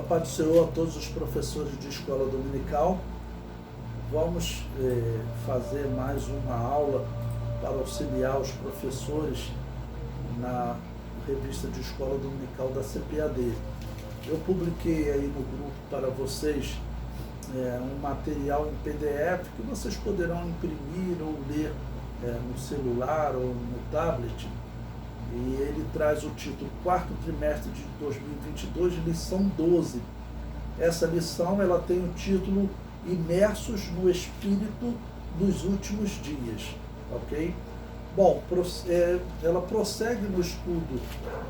Paz do Senhor a todos os professores de escola dominical. Vamos fazer mais uma aula para auxiliar os professores na revista de escola dominical da CPAD. Eu publiquei aí no grupo para vocês um material em PDF que vocês poderão imprimir ou ler no celular ou no tablet. E ele traz o título Quarto Trimestre de 2022, lição 12. Essa lição ela tem o título Imersos no Espírito dos Últimos Dias, ok? Bom, ela prossegue no estudo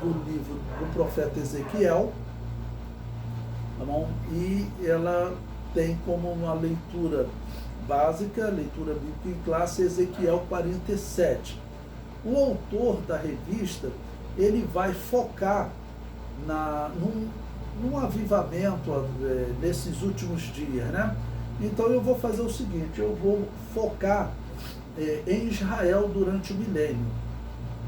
do livro do profeta Ezequiel, tá bom? E ela tem como uma leitura básica, leitura bíblica em classe, Ezequiel 47. O autor da revista, ele vai focar num avivamento nesses últimos dias, né? Então eu vou fazer o seguinte, eu vou focar em Israel durante o milênio,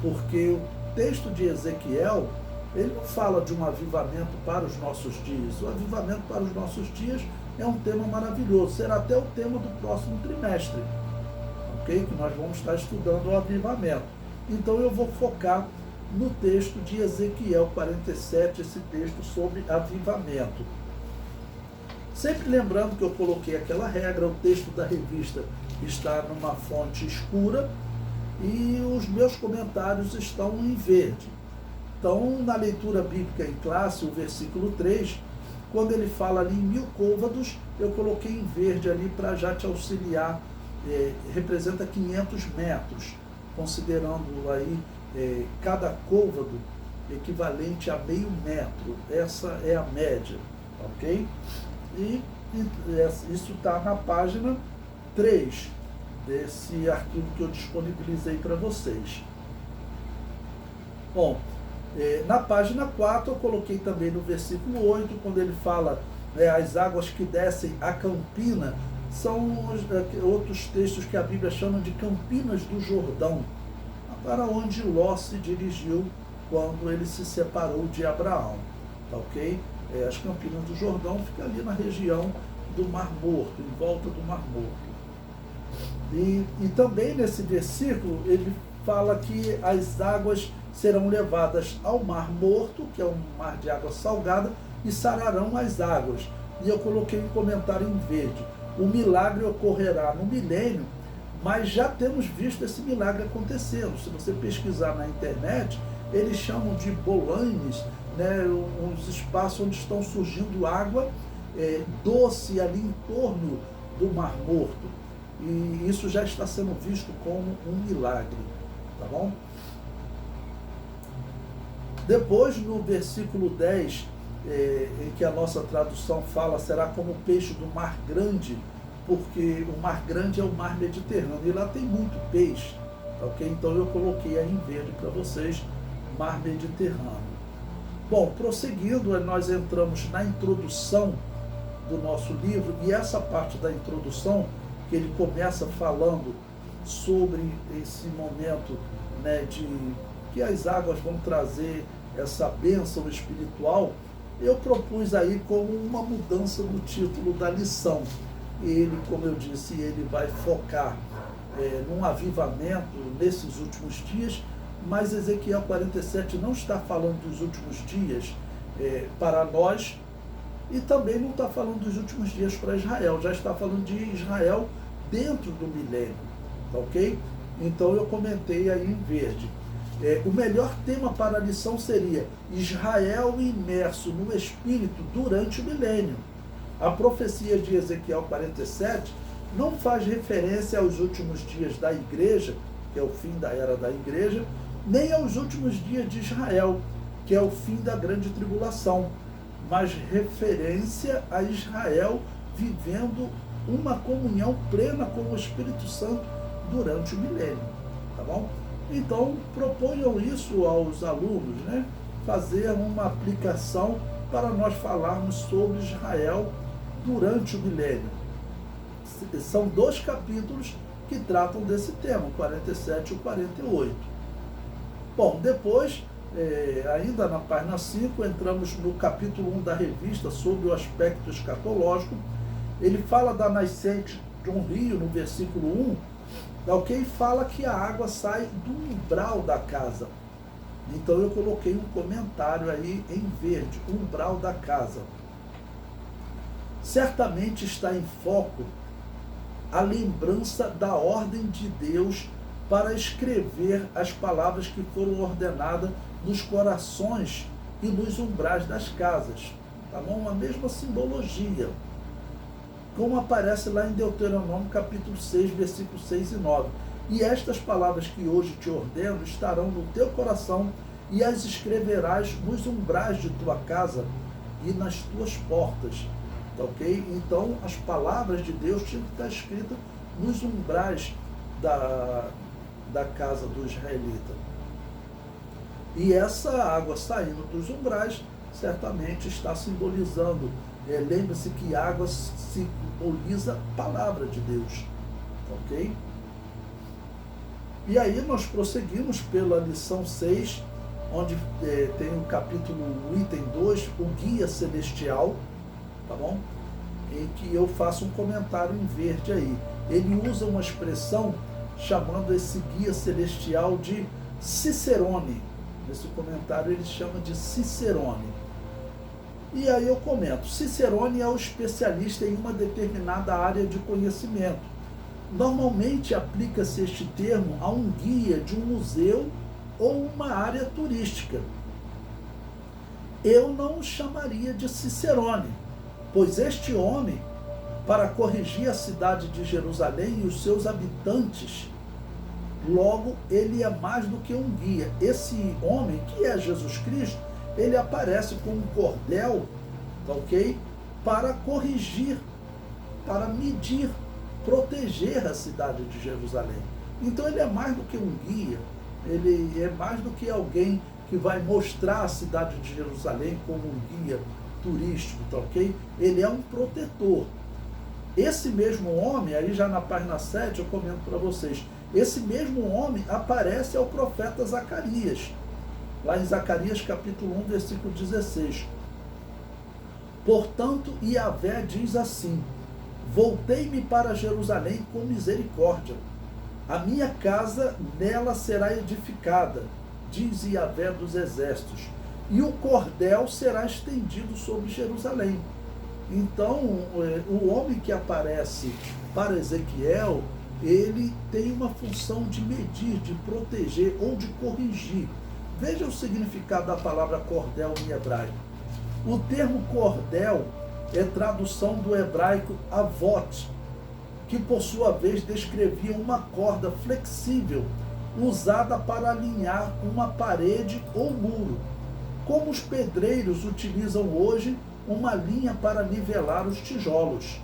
porque o texto de Ezequiel, ele não fala de um avivamento para os nossos dias. O avivamento para os nossos dias é um tema maravilhoso, será até o tema do próximo trimestre, ok? Que nós vamos estar estudando o avivamento. Então eu vou focar no texto de Ezequiel 47, esse texto sobre avivamento. Sempre lembrando que eu coloquei aquela regra, o texto da revista está numa fonte escura e os meus comentários estão em verde. Então, na leitura bíblica em classe, o versículo 3, quando ele fala ali em 1000 côvados, eu coloquei em verde ali para já te auxiliar, representa 500 metros. Considerando aí cada côvado equivalente a meio metro. Essa é a média, ok? E isso está na página 3 desse arquivo que eu disponibilizei para vocês. Bom, na página 4 eu coloquei também no versículo 8, quando ele fala as águas que descem a Campina, são outros textos que a Bíblia chama de Campinas do Jordão, para onde Ló se dirigiu quando ele se separou de Abraão, tá ok? As Campinas do Jordão ficam ali na região do Mar Morto, em volta do Mar Morto. E também nesse versículo ele fala que as águas serão levadas ao Mar Morto, que é um mar de água salgada, e sararão as águas. E eu coloquei um comentário em verde. O milagre ocorrerá no milênio, mas já temos visto esse milagre acontecendo. Se você pesquisar na internet, eles chamam de bolaimes, né, uns espaços onde estão surgindo água doce ali em torno do Mar Morto. E isso já está sendo visto como um milagre, tá bom? Depois, no versículo 10, em que a nossa tradução fala, será como o peixe do mar grande, porque o mar grande é o mar Mediterrâneo, e lá tem muito peixe, ok? Então eu coloquei aí em verde para vocês, mar Mediterrâneo. Bom, prosseguindo, nós entramos na introdução do nosso livro, e essa parte da introdução, que ele começa falando sobre esse momento, né, de que as águas vão trazer essa bênção espiritual, eu propus aí como uma mudança do título da lição. Ele, como eu disse, ele vai focar num avivamento nesses últimos dias, mas Ezequiel 47 não está falando dos últimos dias para nós, e também não está falando dos últimos dias para Israel, já está falando de Israel dentro do milênio, ok? Então eu comentei aí em verde. O melhor tema para a lição seria Israel imerso no Espírito durante o milênio. A profecia de Ezequiel 47 não faz referência aos últimos dias da igreja, que é o fim da era da igreja, nem aos últimos dias de Israel, que é o fim da grande tribulação, mas referência a Israel vivendo uma comunhão plena com o Espírito Santo durante o milênio, tá bom? Então, proponham isso aos alunos, né? Fazer uma aplicação para nós falarmos sobre Israel durante o milênio. São 2 capítulos que tratam desse tema, o 47 e o 48. Bom, depois ainda na página 5, entramos no capítulo 1 da revista sobre o aspecto escatológico. Ele fala da nascente de um rio no versículo 1, ok? Fala que a água sai do umbral da casa. Então eu coloquei um comentário aí em verde, umbral da casa. Certamente está em foco a lembrança da ordem de Deus para escrever as palavras que foram ordenadas nos corações e nos umbrais das casas. Tá bom? A mesma simbologia, como aparece lá em Deuteronômio capítulo 6, versículos 6 e 9. E estas palavras que hoje te ordeno estarão no teu coração, e as escreverás nos umbrais de tua casa e nas tuas portas. Tá, ok? Então, as palavras de Deus tinham que estar escritas nos umbrais da casa do israelita. E essa água saindo dos umbrais certamente está simbolizando. Lembre-se que água simboliza a palavra de Deus. Ok? E aí nós prosseguimos pela lição 6, onde tem o capítulo, o item 2, o guia celestial, tá bom? Em que eu faço um comentário em verde aí. Ele usa uma expressão chamando esse guia celestial de Cicerone. Nesse comentário ele chama de Cicerone. E aí eu comento, Cicerone é o especialista em uma determinada área de conhecimento. Normalmente aplica-se este termo a um guia de um museu ou uma área turística. Eu não o chamaria de Cicerone, pois este homem, para corrigir a cidade de Jerusalém e os seus habitantes, logo ele é mais do que um guia. Esse homem, que é Jesus Cristo, ele aparece com um cordel, tá, ok? Para corrigir, para medir, proteger a cidade de Jerusalém. Então ele é mais do que um guia, ele é mais do que alguém que vai mostrar a cidade de Jerusalém como um guia turístico, tá, ok? Ele é um protetor. Esse mesmo homem, aí já na página 7 eu comento para vocês, esse mesmo homem aparece ao profeta Zacarias, lá em Zacarias capítulo 1, versículo 16. Portanto, Yahvé diz assim: voltei-me para Jerusalém com misericórdia. A minha casa nela será edificada, diz Yahvé dos exércitos, e o cordel será estendido sobre Jerusalém. Então, o homem que aparece para Ezequiel, ele tem uma função de medir, de proteger ou de corrigir. Veja o significado da palavra cordel em hebraico. O termo cordel é tradução do hebraico avot, que por sua vez descrevia uma corda flexível usada para alinhar uma parede ou muro, como os pedreiros utilizam hoje uma linha para nivelar os tijolos.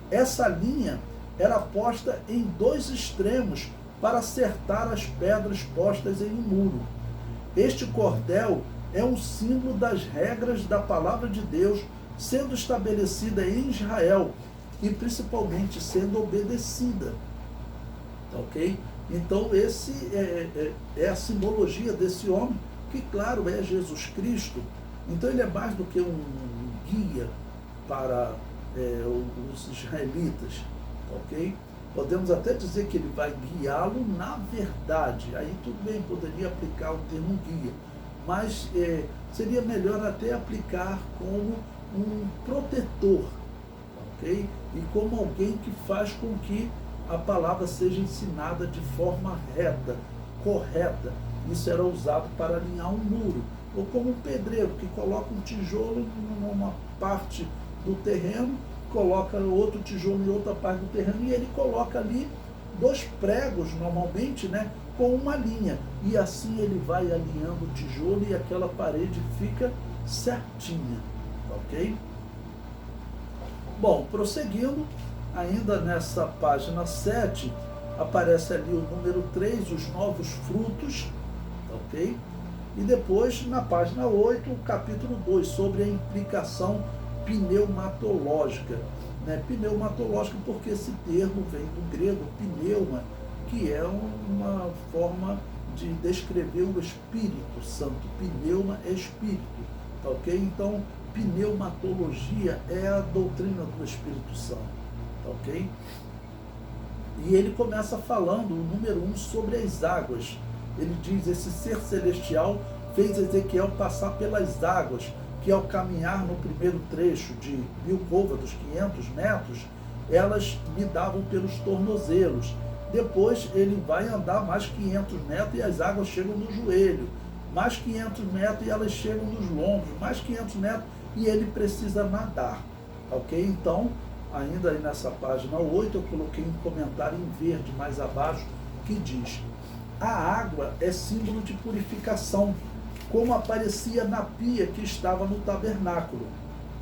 Essa linha era posta em dois extremos para acertar as pedras postas em um muro. Este cordel é um símbolo das regras da palavra de Deus sendo estabelecida em Israel e principalmente sendo obedecida. Tá, ok? Então esse é a simbologia desse homem, que claro é Jesus Cristo. Então ele é mais do que um guia para os israelitas, tá, ok? Podemos até dizer que ele vai guiá-lo na verdade. Aí tudo bem, poderia aplicar o termo guia, mas seria melhor até aplicar como um protetor, ok? E como alguém que faz com que a palavra seja ensinada de forma reta, correta. Isso era usado para alinhar um muro. Ou como um pedreiro que coloca um tijolo numa parte do terreno, coloca outro tijolo em outra parte do terreno, e ele coloca ali dois pregos, normalmente, né, com uma linha. E assim ele vai alinhando o tijolo e aquela parede fica certinha. Ok? Bom, prosseguindo, ainda nessa página 7, aparece ali o número 3, os novos frutos, ok? E depois, na página 8, o capítulo 2, sobre a implicação pneumatológica. Né? Pneumatológica porque esse termo vem do grego pneuma, que é uma forma de descrever o Espírito Santo. Pneuma é Espírito, tá ok? Então, pneumatologia é a doutrina do Espírito Santo, tá ok? E ele começa falando, o número 1, sobre as águas. Ele diz, esse ser celestial fez Ezequiel passar pelas águas, que ao caminhar no primeiro trecho de 1000 côvados, 500 metros, elas me davam pelos tornozelos. Depois ele vai andar mais 500 metros e as águas chegam no joelho. Mais 500 metros e elas chegam nos lombos. Mais 500 metros e ele precisa nadar. Ok? Então, ainda aí nessa página 8, eu coloquei um comentário em verde mais abaixo, que diz: a água é símbolo de purificação, como aparecia na pia que estava no tabernáculo.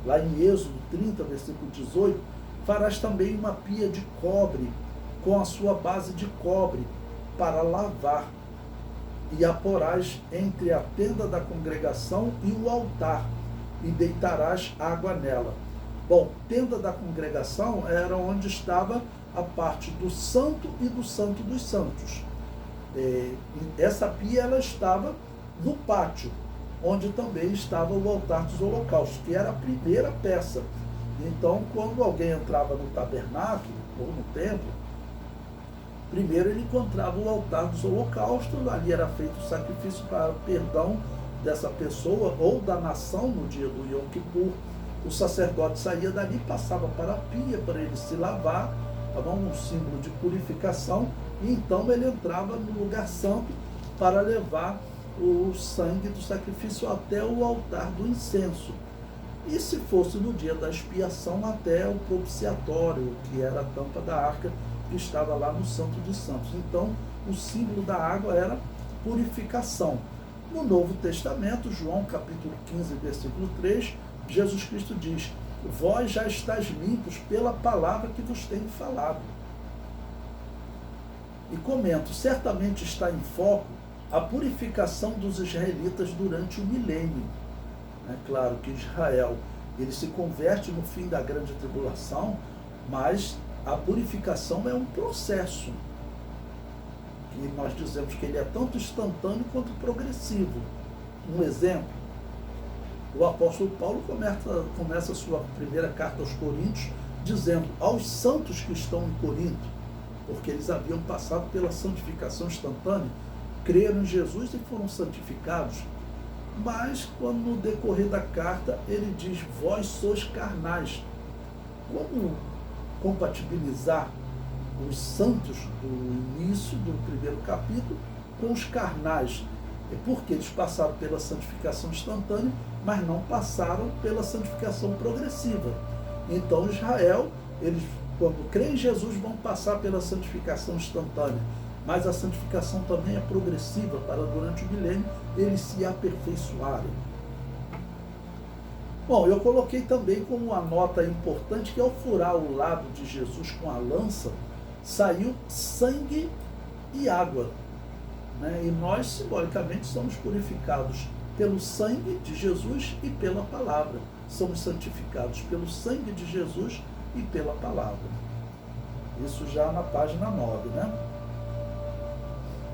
Lá em Êxodo 30, versículo 18, farás também uma pia de cobre, com a sua base de cobre, para lavar, e a porás entre a tenda da congregação e o altar, e deitarás água nela. Bom, tenda da congregação era onde estava a parte do santo e do santo dos santos. Essa pia ela estava no pátio, onde também estava o altar dos holocaustos, que era a primeira peça. Então, quando alguém entrava no tabernáculo ou no templo, primeiro ele encontrava o altar dos holocaustos, ali era feito o sacrifício para o perdão dessa pessoa ou da nação no dia do Yom Kippur. O sacerdote saía dali, passava para a pia para ele se lavar, um símbolo de purificação, e então ele entrava no lugar santo para levar o sangue do sacrifício até o altar do incenso. E se fosse no dia da expiação, até o propiciatório, que era a tampa da arca, que estava lá no Santo dos Santos. Então, o símbolo da água era purificação. No Novo Testamento, João capítulo 15, versículo 3, Jesus Cristo diz: vós já estáis limpos pela palavra que vos tenho falado. E comento, certamente está em foco a purificação dos israelitas durante o milênio. É claro que Israel ele se converte no fim da grande tribulação, mas a purificação é um processo, que nós dizemos que ele é tanto instantâneo quanto progressivo. Um exemplo, o apóstolo Paulo começa a sua primeira carta aos Coríntios, dizendo aos santos que estão em Corinto, porque eles haviam passado pela santificação instantânea, creram em Jesus e foram santificados. Mas, quando no decorrer da carta, ele diz, vós sois carnais. Como compatibilizar os santos do início do primeiro capítulo com os carnais? É porque eles passaram pela santificação instantânea, mas não passaram pela santificação progressiva. Então, Israel, eles, quando creem em Jesus, vão passar pela santificação instantânea. Mas a santificação também é progressiva, para durante o milênio eles se aperfeiçoarem. Bom, eu coloquei também como uma nota importante que ao furar o lado de Jesus com a lança, saiu sangue e água. Né? E nós, simbolicamente, somos purificados pelo sangue de Jesus e pela palavra. Somos santificados pelo sangue de Jesus e pela palavra. Isso já na página 9, né?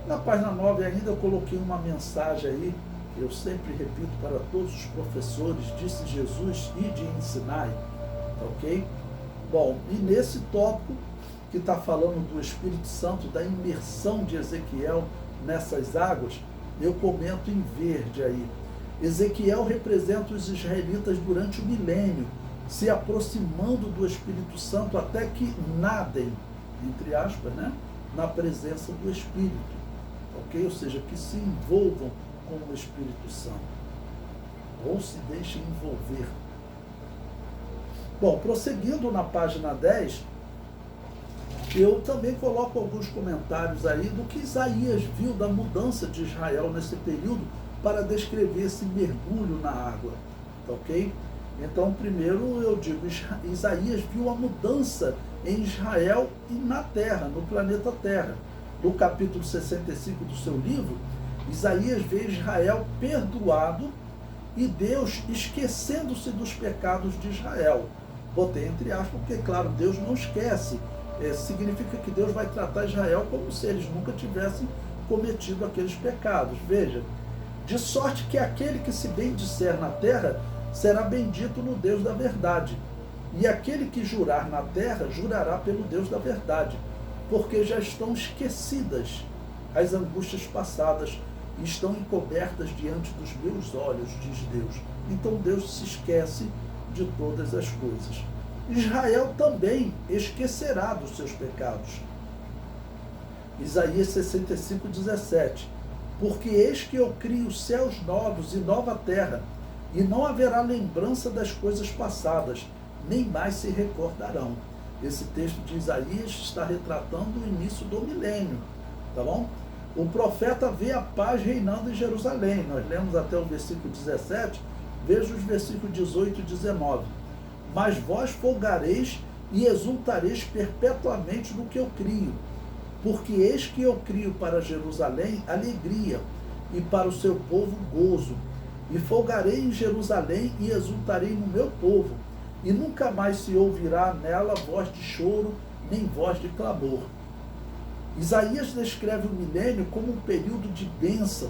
Na página 9 ainda eu coloquei uma mensagem aí, que eu sempre repito para todos os professores, disse Jesus, e de ensinar, ok? Bom, e nesse tópico que está falando do Espírito Santo, da imersão de Ezequiel nessas águas, eu comento em verde aí. Ezequiel representa os israelitas durante o milênio, se aproximando do Espírito Santo até que nadem, entre aspas, né, na presença do Espírito. Ok? Ou seja, que se envolvam com o Espírito Santo, ou se deixem envolver. Bom, prosseguindo na página 10, eu também coloco alguns comentários aí do que Isaías viu da mudança de Israel nesse período para descrever esse mergulho na água. Ok? Então, primeiro eu digo, Isaías viu a mudança em Israel e na Terra, no planeta Terra. No capítulo 65 do seu livro, Isaías vê Israel perdoado e Deus esquecendo-se dos pecados de Israel. Botei entre aspas, porque, claro, Deus não esquece. Significa que Deus vai tratar Israel como se eles nunca tivessem cometido aqueles pecados. Veja, de sorte que aquele que se bendisser na terra será bendito no Deus da verdade. E aquele que jurar na terra, jurará pelo Deus da verdade, porque já estão esquecidas as angústias passadas e estão encobertas diante dos meus olhos, diz Deus. Então Deus se esquece de todas as coisas. Israel também esquecerá dos seus pecados. Isaías 65, 17. Porque eis que eu crio céus novos e nova terra, e não haverá lembrança das coisas passadas, nem mais se recordarão. Esse texto de Isaías está retratando o início do milênio, tá bom? O profeta vê a paz reinando em Jerusalém. Nós lemos até o versículo 17, veja os versículos 18 e 19. Mas vós folgareis e exultareis perpetuamente no que eu crio, porque eis que eu crio para Jerusalém alegria, e para o seu povo gozo. E folgarei em Jerusalém e exultarei no meu povo, e nunca mais se ouvirá nela voz de choro, nem voz de clamor. Isaías descreve o milênio como um período de bênção,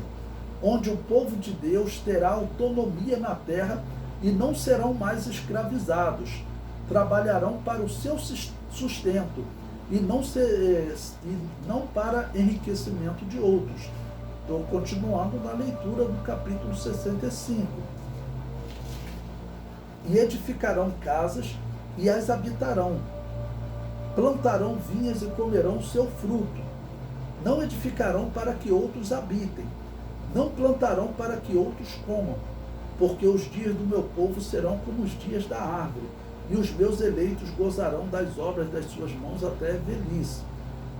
onde o povo de Deus terá autonomia na terra e não serão mais escravizados. Trabalharão para o seu sustento e não para enriquecimento de outros. Estou continuando na leitura do capítulo 65. E edificarão casas e as habitarão. Plantarão vinhas e comerão o seu fruto. Não edificarão para que outros habitem. Não plantarão para que outros comam. Porque os dias do meu povo serão como os dias da árvore, e os meus eleitos gozarão das obras das suas mãos até a velhice.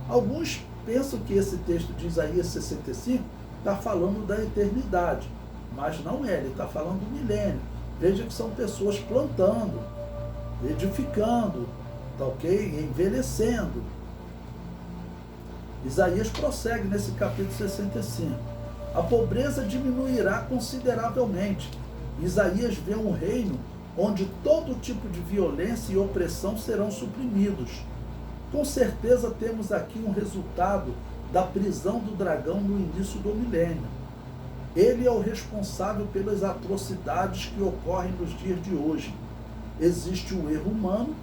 Alguns pensam que esse texto de Isaías 65 está falando da eternidade, mas não é, ele está falando do milênio. Veja que são pessoas plantando, edificando, tá ok? Envelhecendo. Isaías prossegue nesse capítulo 65. A pobreza diminuirá consideravelmente. Isaías vê um reino onde todo tipo de violência e opressão serão suprimidos. Com certeza temos aqui um resultado da prisão do dragão no início do milênio. Ele é o responsável pelas atrocidades que ocorrem nos dias de hoje. Existe o erro humano,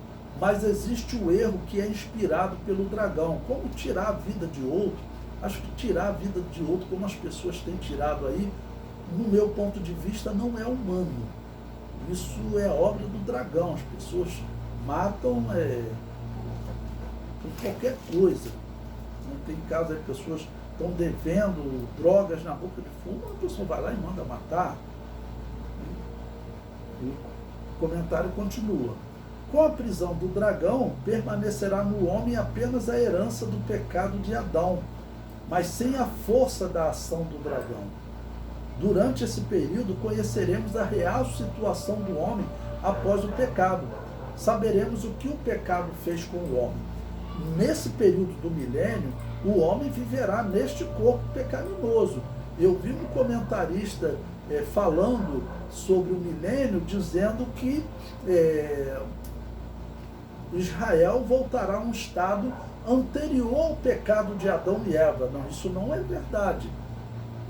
mas existe o erro que é inspirado pelo dragão. Como tirar a vida de outro? Acho que tirar a vida de outro, como as pessoas têm tirado aí, no meu ponto de vista, não é humano. Isso é obra do dragão. As pessoas matam por qualquer coisa. Tem casos aí, pessoas estão devendo drogas na boca de fumo, a pessoa vai lá e manda matar. E o comentário continua. Com a prisão do dragão, permanecerá no homem apenas a herança do pecado de Adão, mas sem a força da ação do dragão. Durante esse período, conheceremos a real situação do homem após o pecado. Saberemos o que o pecado fez com o homem. Nesse período do milênio, o homem viverá neste corpo pecaminoso. Eu vi um comentarista falando sobre o milênio, dizendo que Israel voltará a um estado anterior ao pecado de Adão e Eva. Não, isso não é verdade.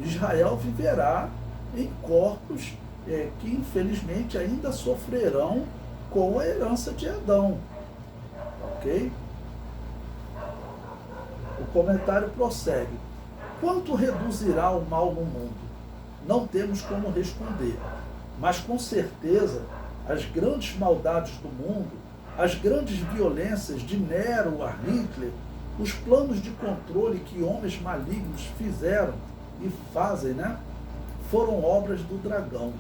Israel viverá em corpos que infelizmente ainda sofrerão com a herança de Adão. Ok? O comentário prossegue. Quanto reduzirá o mal no mundo? Não temos como responder, mas com certeza as grandes maldades do mundo, as grandes violências de Nero a Hitler, os planos de controle que homens malignos fizeram e fazem, foram obras do dragão.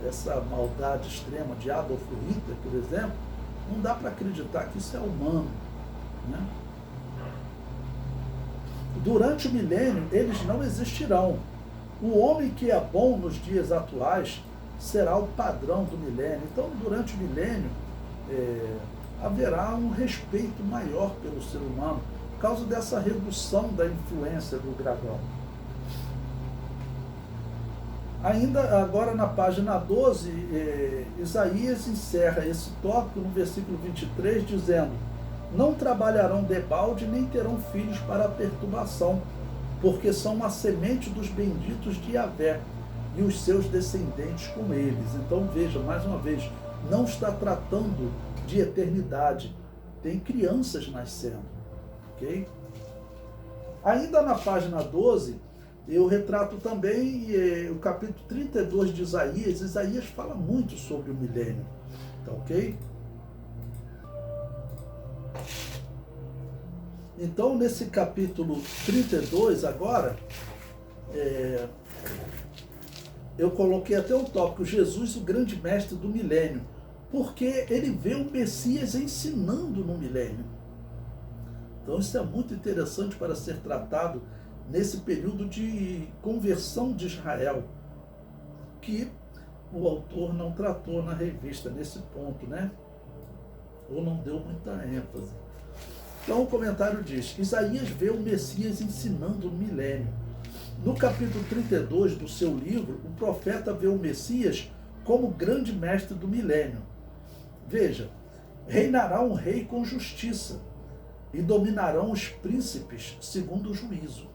Essa maldade extrema de Adolf Hitler, por exemplo, não dá para acreditar que isso é humano. Durante o milênio, eles não existirão. O homem que é bom nos dias atuais será o padrão do milênio. Então, durante o milênio, haverá um respeito maior pelo ser humano, por causa dessa redução da influência do dragão. Ainda agora na página 12, Isaías encerra esse tópico no versículo 23, dizendo: não trabalharão debalde, nem terão filhos para a perturbação, porque são a semente dos benditos de Yahvé e os seus descendentes com eles. Então veja, mais uma vez, não está tratando de eternidade, tem crianças nascendo, ok? Ainda na página 12, eu retrato também o capítulo 32 de Isaías. Isaías fala muito sobre o milênio, tá ok? Então, nesse capítulo 32 agora, eu coloquei até um tópico, Jesus, o grande mestre do milênio, porque ele vê o Messias ensinando no milênio. Então isso é muito interessante para ser tratado nesse período de conversão de Israel, que o autor não tratou na revista nesse ponto, né? Ou não deu muita ênfase. Então o comentário diz, Isaías vê o Messias ensinando no milênio. No capítulo 32 do seu livro, o profeta vê o Messias como grande mestre do milênio. Veja, reinará um rei com justiça, e dominarão os príncipes segundo o juízo.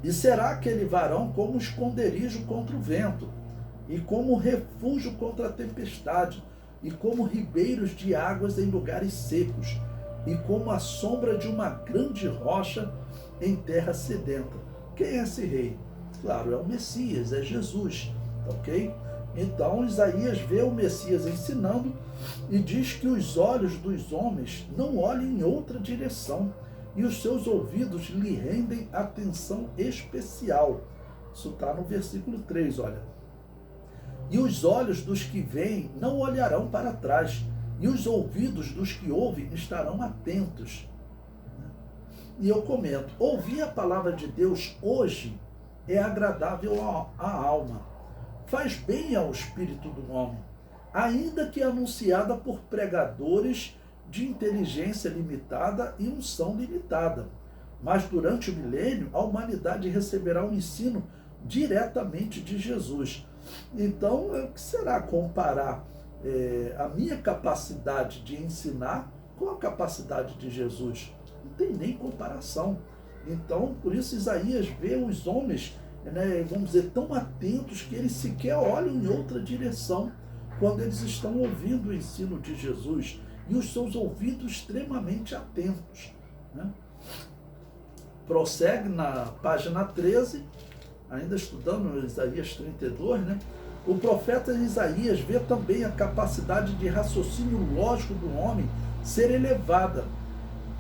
E será aquele varão como esconderijo contra o vento, e como refúgio contra a tempestade, e como ribeiros de águas em lugares secos, e como a sombra de uma grande rocha em terra sedenta. Quem é esse rei? Claro, é o Messias, é Jesus, ok? Então Isaías vê o Messias ensinando e diz que os olhos dos homens não olhem em outra direção e os seus ouvidos lhe rendem atenção especial. Isso está no versículo 3, olha. E os olhos dos que veem não olharão para trás, e os ouvidos dos que ouvem estarão atentos. E eu comento, ouvir a palavra de Deus hoje é agradável à alma, faz bem ao espírito do homem, ainda que anunciada por pregadores de inteligência limitada e unção limitada. Mas durante o milênio, a humanidade receberá um ensino diretamente de Jesus. Então, o que será comparar a minha capacidade de ensinar com a capacidade de Jesus? Não tem nem comparação. Então, por isso Isaías vê os homens, vamos dizer, tão atentos que eles sequer olham em outra direção quando eles estão ouvindo o ensino de Jesus, e os seus ouvidos extremamente atentos, né? Prossegue na página 13, ainda estudando Isaías 32, né? O profeta Isaías vê também a capacidade de raciocínio lógico do homem ser elevada.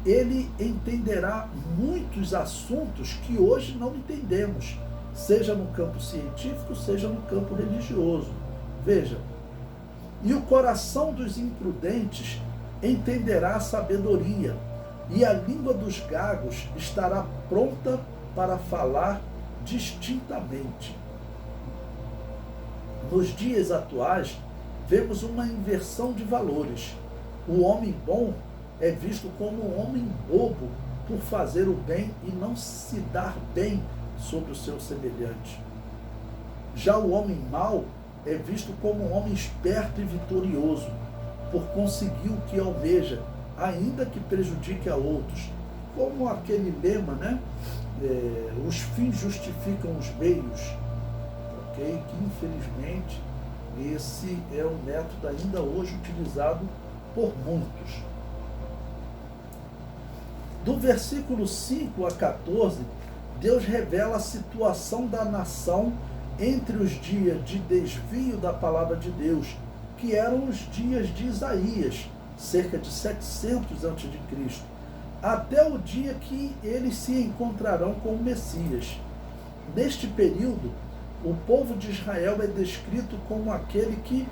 Ele entenderá muitos assuntos que hoje não entendemos, seja no campo científico, seja no campo religioso. Veja, e o coração dos imprudentes entenderá a sabedoria, e a língua dos gagos estará pronta para falar distintamente. Nos dias atuais, vemos uma inversão de valores. O homem bom é visto como um homem bobo por fazer o bem e não se dar bem sobre o seu semelhante. Já o homem mau é visto como um homem esperto e vitorioso, por conseguir o que almeja, ainda que prejudique a outros. Como aquele lema, né? Os fins justificam os meios, ok? Que infelizmente esse é um método ainda hoje utilizado por muitos. Do versículo 5 a 14, Deus revela a situação da nação entre os dias de desvio da palavra de Deus, que eram os dias de Isaías, cerca de 700 a.C., até o dia que eles se encontrarão com o Messias. Neste período, o povo de Israel é descrito como aquele que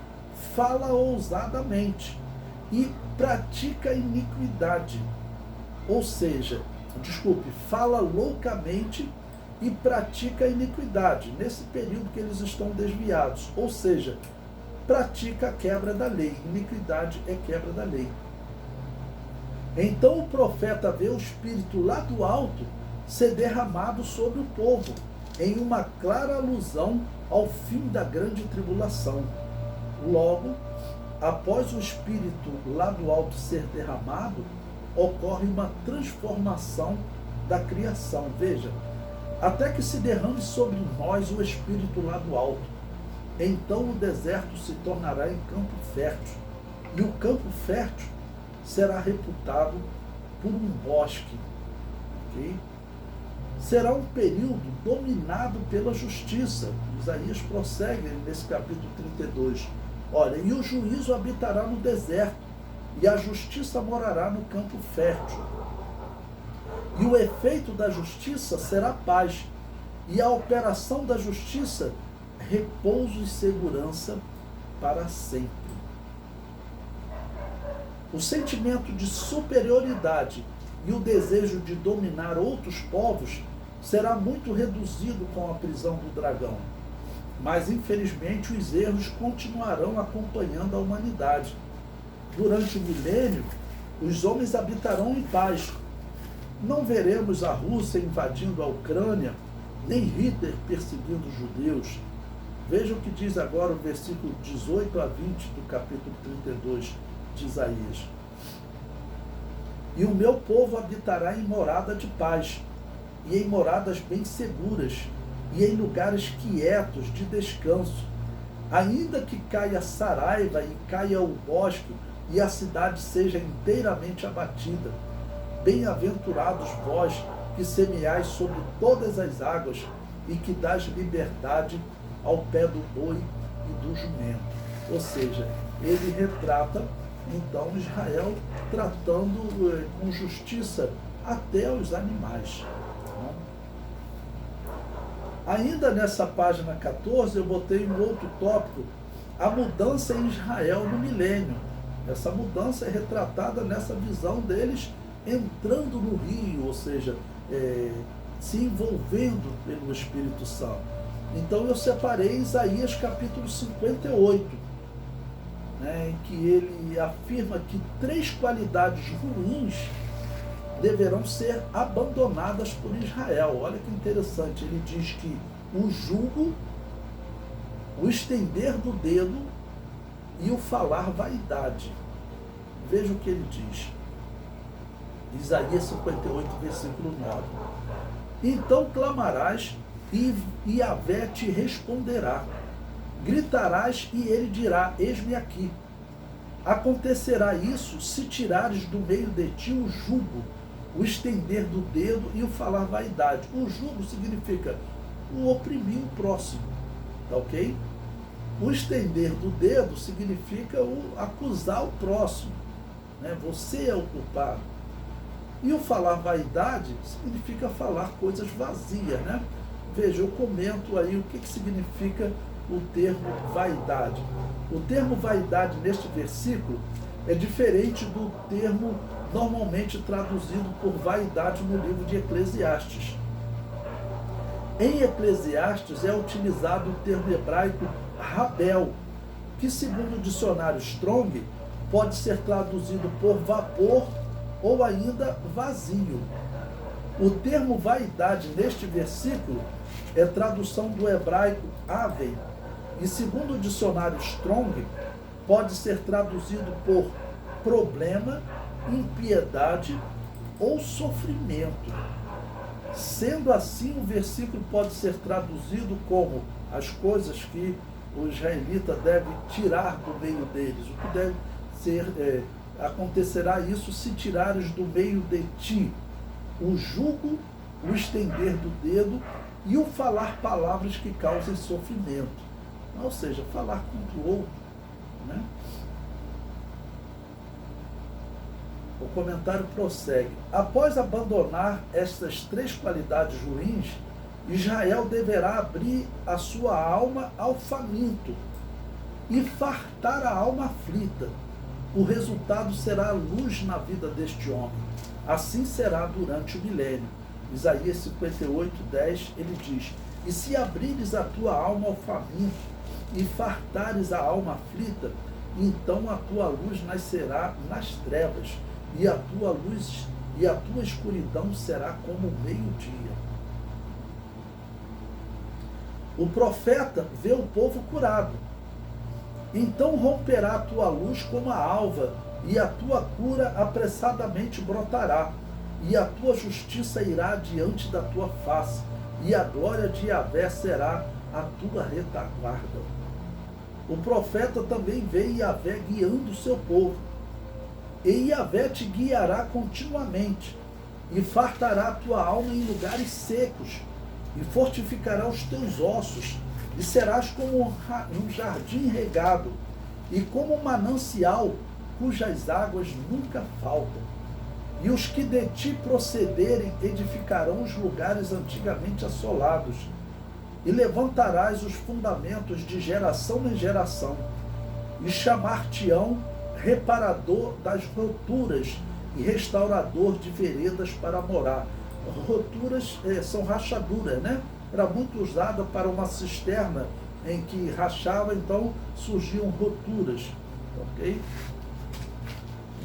fala ousadamente e pratica iniquidade. Ou seja, fala loucamente e pratica iniquidade, nesse período que eles estão desviados. Ou seja, pratica a quebra da lei. Iniquidade é quebra da lei. Então o profeta vê o Espírito lá do alto ser derramado sobre o povo, em uma clara alusão ao fim da grande tribulação. Logo, após o Espírito lá do alto ser derramado, ocorre uma transformação da criação. Veja, até que se derrame sobre nós o Espírito lá do alto. Então o deserto se tornará em campo fértil, e o campo fértil será reputado por um bosque. Okay? Será um período dominado pela justiça. Isaías prossegue nesse capítulo 32. Olha, e o juízo habitará no deserto, e a justiça morará no campo fértil. E o efeito da justiça será paz, e a operação da justiça, repouso e segurança para sempre. O sentimento de superioridade e o desejo de dominar outros povos será muito reduzido com a prisão do dragão. Mas, infelizmente, os erros continuarão acompanhando a humanidade. Durante o milênio, os homens habitarão em paz. Não veremos a Rússia invadindo a Ucrânia, nem Hitler perseguindo os judeus. Veja o que diz agora o versículo 18 a 20 do capítulo 32 de Isaías. E o meu povo habitará em morada de paz, e em moradas bem seguras, e em lugares quietos de descanso. Ainda que caia Saraiva e caia o bosque, e a cidade seja inteiramente abatida. Bem-aventurados vós que semeais sobre todas as águas, e que dás liberdade ao pé do boi e do jumento. Ou seja, ele retrata então Israel tratando com justiça até os animais. Ainda nessa página 14 eu botei um outro tópico, a mudança em Israel no milênio. Essa mudança é retratada nessa visão deles entrando no rio, ou seja, se envolvendo pelo Espírito Santo. Então eu separei Isaías capítulo 58, em que ele afirma que 3 qualidades ruins deverão ser abandonadas por Israel. Olha que interessante, ele diz que o jugo, o estender do dedo e o falar vaidade. Veja o que ele diz. Isaías 58, versículo 9. Então clamarás e Yahvé te responderá. Gritarás e ele dirá, eis-me aqui. Acontecerá isso se tirares do meio de ti o jugo, o estender do dedo e o falar vaidade. O jugo significa o oprimir o próximo, tá ok? O estender do dedo significa o acusar o próximo, né? Você é o culpado. E o falar vaidade significa falar coisas vazias, né? Veja, eu comento aí o que significa o termo vaidade. O termo vaidade neste versículo é diferente do termo normalmente traduzido por vaidade no livro de Eclesiastes. Em Eclesiastes é utilizado o termo hebraico rabel, que segundo o dicionário Strong pode ser traduzido por vapor ou ainda vazio. O termo vaidade neste versículo é tradução do hebraico aven, e segundo o dicionário Strong, pode ser traduzido por problema, impiedade ou sofrimento. Sendo assim, o versículo pode ser traduzido como as coisas que o israelita deve tirar do meio deles. O que deve ser, acontecerá isso se tirares do meio de ti o jugo, o estender do dedo e o falar palavras que causem sofrimento. Ou seja, falar contra o outro, né? O comentário prossegue. Após abandonar estas 3 qualidades ruins, Israel deverá abrir a sua alma ao faminto e fartar a alma aflita. O resultado será a luz na vida deste homem. Assim será durante o milênio. Isaías 58, 10, ele diz, e se abrires a tua alma ao faminto e fartares a alma aflita, então a tua luz nascerá nas trevas, e a tua luz e a tua escuridão será como o meio-dia. O profeta vê o povo curado. Então romperá a tua luz como a alva, e a tua cura apressadamente brotará. e a tua justiça irá diante da tua face, e a glória de Yahvé será a tua retaguarda. O profeta também vê Yahvé guiando o seu povo. E Yahvé te guiará continuamente, e fartará a tua alma em lugares secos, e fortificará os teus ossos, e serás como um jardim regado, e como um manancial cujas águas nunca faltam. E os que de ti procederem edificarão os lugares antigamente assolados, e levantarás os fundamentos de geração em geração, e chamar-te-ão reparador das roturas e restaurador de veredas para morar. Roturas são rachaduras, né? Era muito usada para uma cisterna em que rachava, então surgiam roturas. Ok?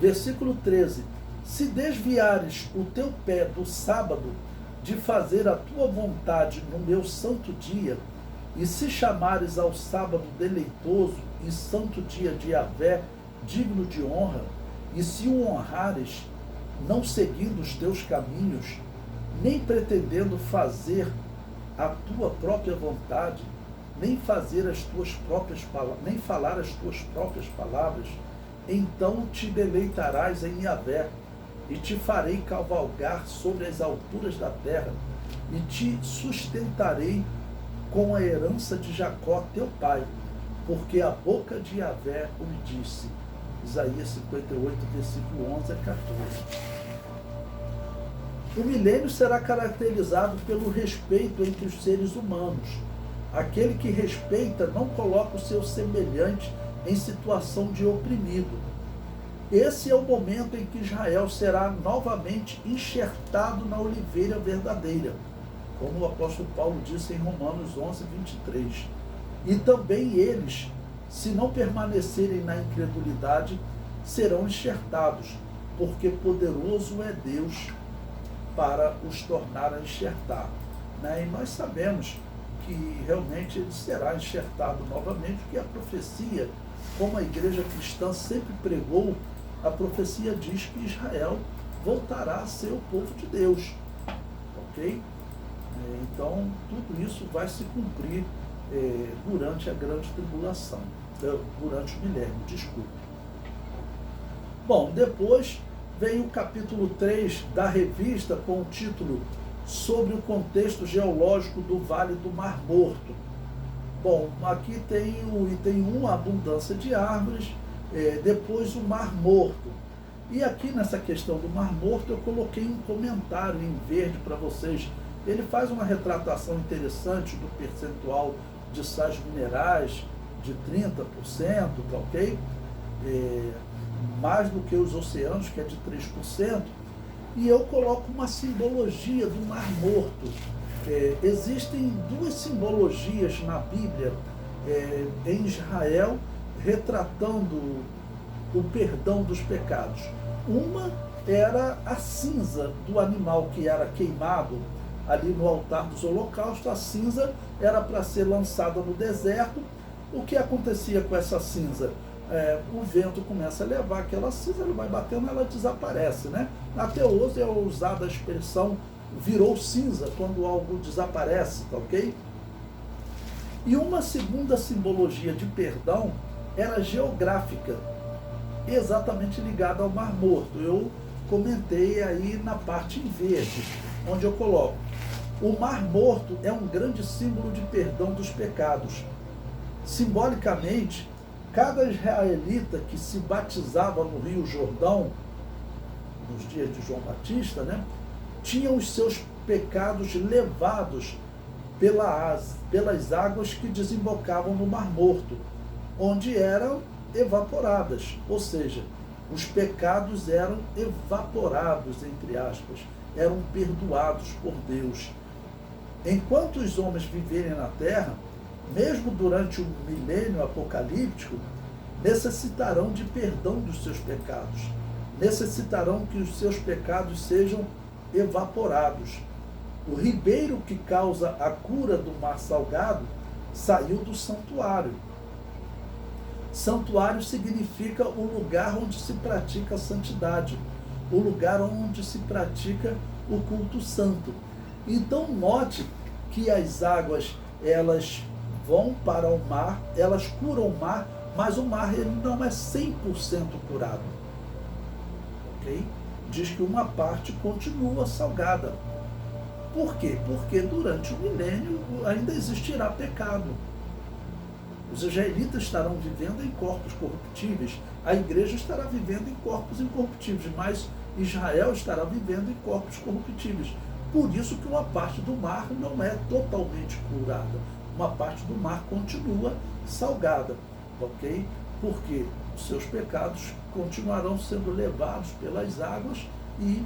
Versículo 13. Se desviares o teu pé do sábado de fazer a tua vontade no meu santo dia, e se chamares ao sábado deleitoso e santo dia de Yahvé, digno de honra, e se o honrares, não seguindo os teus caminhos, nem pretendendo fazer a tua própria vontade, nem fazer as tuas próprias palavras, nem falar as tuas próprias palavras, então te deleitarás em Yahvé, e te farei cavalgar sobre as alturas da terra, e te sustentarei com a herança de Jacó teu pai, porque a boca de Yahvé o disse. Isaías 58, versículo 11 a 14. O milênio será caracterizado pelo respeito entre os seres humanos. Aquele que respeita não coloca o seu semelhante em situação de oprimido. Esse é o momento em que Israel será novamente enxertado na oliveira verdadeira, como o apóstolo Paulo disse em Romanos 11, 23. E também eles, se não permanecerem na incredulidade, serão enxertados, porque poderoso é Deus para os tornar a enxertar. E nós sabemos que realmente ele será enxertado novamente, porque a profecia, como a igreja cristã sempre pregou, a profecia diz que Israel voltará a ser o povo de Deus. Ok? Então, tudo isso vai se cumprir durante a grande tribulação, durante o milênio, desculpe. Bom, depois vem o capítulo 3 da revista com o título Sobre o contexto geológico do Vale do Mar Morto. Bom, aqui tem o item 1, a abundância de árvores, depois o Mar Morto. E aqui nessa questão do Mar Morto eu coloquei um comentário em verde para vocês. Ele faz uma retratação interessante do percentual de sais minerais de 30%, tá ok? Mais do que os oceanos, que é de 3%. E eu coloco uma simbologia do Mar Morto. Existem duas simbologias na Bíblia em Israel retratando o perdão dos pecados. Uma era a cinza do animal que era queimado ali no altar dos holocaustos. A cinza era para ser lançada no deserto. O que acontecia com essa cinza? O vento começa a levar aquela cinza, ele vai batendo, ela desaparece, né? Até hoje é usada a expressão virou cinza quando algo desaparece, tá ok? E uma segunda simbologia de perdão era geográfica, exatamente ligada ao Mar Morto. Eu comentei aí na parte em verde, onde eu coloco: o Mar Morto é um grande símbolo de perdão dos pecados. Simbolicamente, cada israelita que se batizava no Rio Jordão, nos dias de João Batista, né, tinha os seus pecados levados pelas águas que desembocavam no Mar Morto, onde eram evaporadas, ou seja, os pecados eram evaporados, entre aspas, eram perdoados por Deus. Enquanto os homens viverem na terra, mesmo durante o milênio apocalíptico, necessitarão de perdão dos seus pecados, necessitarão que os seus pecados sejam evaporados. O ribeiro que causa a cura do mar salgado saiu do santuário. Santuário significa o lugar onde se pratica a santidade. o lugar onde se pratica o culto santo. Então note que as águas, elas vão para o mar, elas curam o mar, mas o mar ele não é 100% curado. Ok? Diz que uma parte continua salgada. Por quê? Porque durante o milênio ainda existirá pecado. Os israelitas estarão vivendo em corpos corruptíveis, a igreja estará vivendo em corpos incorruptíveis, mas Israel estará vivendo em corpos corruptíveis. Por isso que uma parte do mar não é totalmente curada, uma parte do mar continua salgada, ok? Porque os seus pecados continuarão sendo levados pelas águas e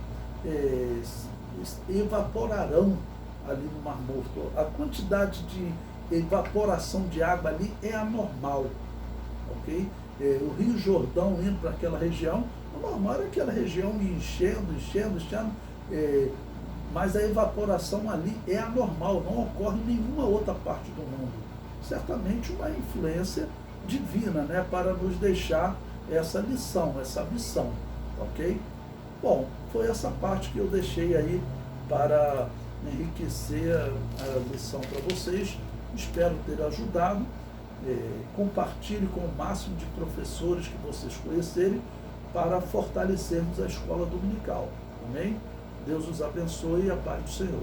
evaporarão ali no Mar Morto. A quantidade de evaporação de água ali é anormal, ok? O Rio Jordão indo para aquela região, o normal é aquela região enchendo, mas a evaporação ali é anormal, não ocorre em nenhuma outra parte do mundo. Certamente uma influência divina, né, para nos deixar essa lição, essa missão, ok? Bom, foi essa parte que eu deixei aí para enriquecer a lição para vocês. Espero ter ajudado. Compartilhe com o máximo de professores que vocês conhecerem para fortalecermos a escola dominical. Amém? Deus os abençoe e a paz do Senhor.